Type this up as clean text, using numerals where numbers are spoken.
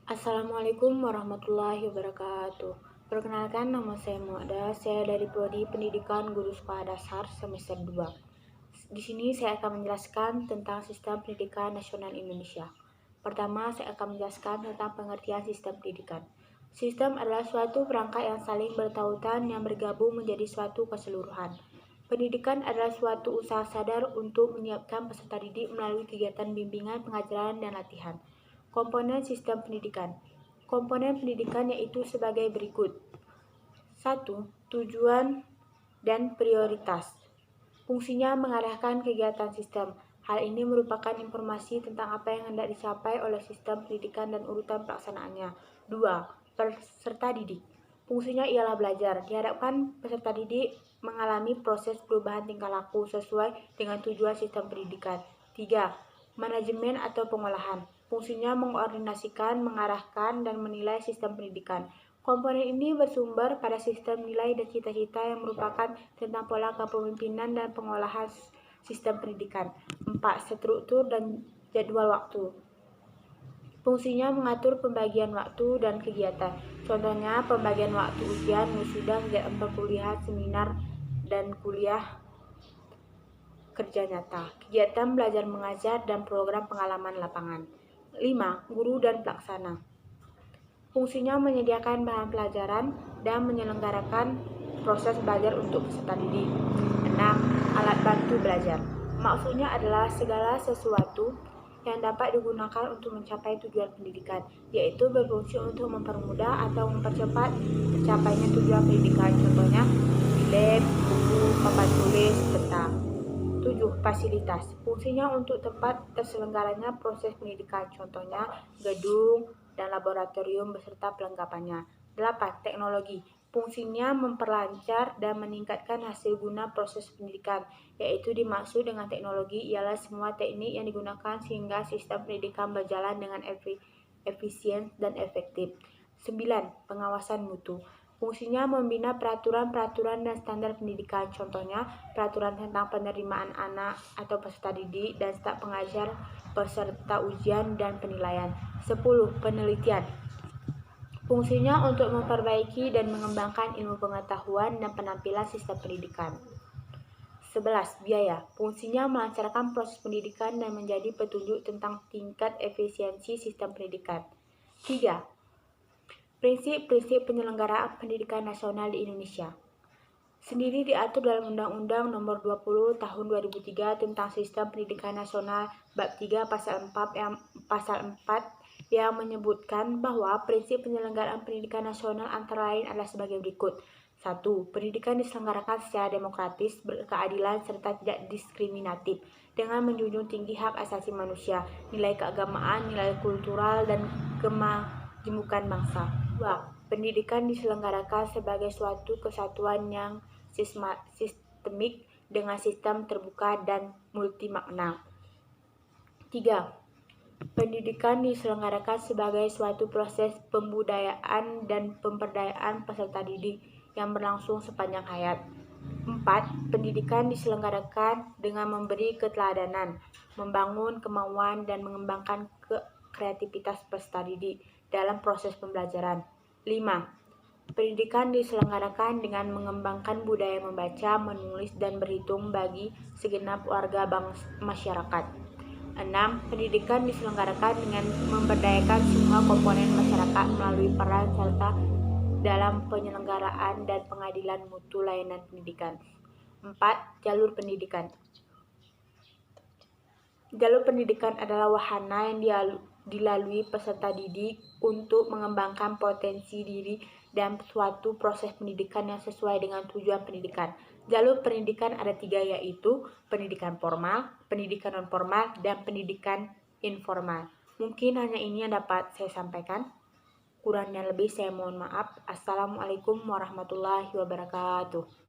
Assalamualaikum warahmatullahi wabarakatuh. Perkenalkan, nama saya Muada. Saya dari Prodi Pendidikan Guru Sekolah Dasar semester 2. Di sini saya akan menjelaskan tentang Sistem Pendidikan Nasional Indonesia. Pertama, saya akan menjelaskan tentang pengertian sistem pendidikan. Sistem adalah suatu perangkat yang saling bertautan yang bergabung menjadi suatu keseluruhan. Pendidikan adalah suatu usaha sadar untuk menyiapkan peserta didik melalui kegiatan bimbingan, pengajaran, dan latihan. Komponen sistem pendidikan. Komponen pendidikan yaitu sebagai berikut. 1. Tujuan dan prioritas. Fungsinya mengarahkan kegiatan sistem. Hal ini merupakan informasi tentang apa yang hendak dicapai oleh sistem pendidikan dan urutan pelaksanaannya. 2. Peserta didik. Fungsinya ialah belajar. Diharapkan peserta didik mengalami proses perubahan tingkah laku sesuai dengan tujuan sistem pendidikan. 3. Manajemen atau pengolahan. Fungsinya mengkoordinasikan, mengarahkan, dan menilai sistem pendidikan. Komponen ini bersumber pada sistem nilai dan cita-cita yang merupakan tentang pola kepemimpinan dan pengolahan sistem pendidikan. 4. Struktur dan jadwal waktu. Fungsinya mengatur pembagian waktu dan kegiatan. Contohnya, pembagian waktu ujian, wisuda, kegiatan perkuliahan, seminar, dan kuliah kerja nyata. Kegiatan belajar mengajar dan program pengalaman lapangan. 5. Guru dan pelaksana. Fungsinya menyediakan bahan pelajaran dan menyelenggarakan proses belajar untuk peserta didik. 6. Alat bantu belajar. Maksudnya adalah segala sesuatu yang dapat digunakan untuk mencapai tujuan pendidikan, yaitu berfungsi untuk mempermudah atau mempercepat tercapainya tujuan pendidikan. Contohnya, lab, buku, papan tulis, peta. 7. Fasilitas. Fungsinya untuk tempat terselenggaranya proses pendidikan, contohnya gedung dan laboratorium beserta pelengkapannya. 8. Teknologi. Fungsinya memperlancar dan meningkatkan hasil guna proses pendidikan, yaitu dimaksud dengan teknologi ialah semua teknik yang digunakan sehingga sistem pendidikan berjalan dengan efisien dan efektif. 9. Pengawasan mutu. Fungsinya membina peraturan-peraturan dan standar pendidikan, contohnya peraturan tentang penerimaan anak atau peserta didik dan staf pengajar, peserta ujian, dan penilaian. 10. Penelitian. Fungsinya untuk memperbaiki dan mengembangkan ilmu pengetahuan dan penampilan sistem pendidikan. 11. Biaya. Fungsinya melancarkan proses pendidikan dan menjadi petunjuk tentang tingkat efisiensi sistem pendidikan. 3. Prinsip-prinsip penyelenggaraan pendidikan nasional di Indonesia. Sendiri diatur dalam Undang-Undang Nomor 20 Tahun 2003 tentang Sistem Pendidikan Nasional Bab 3 Pasal 4 yang menyebutkan bahwa prinsip penyelenggaraan pendidikan nasional antara lain adalah sebagai berikut. 1. Pendidikan diselenggarakan secara demokratis, berkeadilan, serta tidak diskriminatif, dengan menjunjung tinggi hak asasi manusia, nilai keagamaan, nilai kultural, dan kemajemukan bangsa. 2. Pendidikan diselenggarakan sebagai suatu kesatuan yang sistemik dengan sistem terbuka dan multimakna. 3. Pendidikan diselenggarakan sebagai suatu proses pembudayaan dan pemberdayaan peserta didik yang berlangsung sepanjang hayat. 4. Pendidikan diselenggarakan dengan memberi keteladanan, membangun kemauan dan mengembangkan kreativitas peserta didik dalam proses pembelajaran. 5. Pendidikan diselenggarakan dengan mengembangkan budaya membaca, menulis, dan berhitung bagi segenap warga masyarakat. 6. Pendidikan diselenggarakan dengan memberdayakan semua komponen masyarakat melalui peran serta dalam penyelenggaraan dan pengadilan mutu layanan pendidikan. 4. Jalur pendidikan. Jalur pendidikan adalah wahana yang dilalui peserta didik untuk mengembangkan potensi diri dan suatu proses pendidikan yang sesuai dengan tujuan pendidikan. Jalur pendidikan ada 3, yaitu pendidikan formal, pendidikan non-formal, dan pendidikan informal. Mungkin hanya ini yang dapat saya sampaikan. Kurangnya lebih saya mohon maaf. Assalamualaikum warahmatullahi wabarakatuh.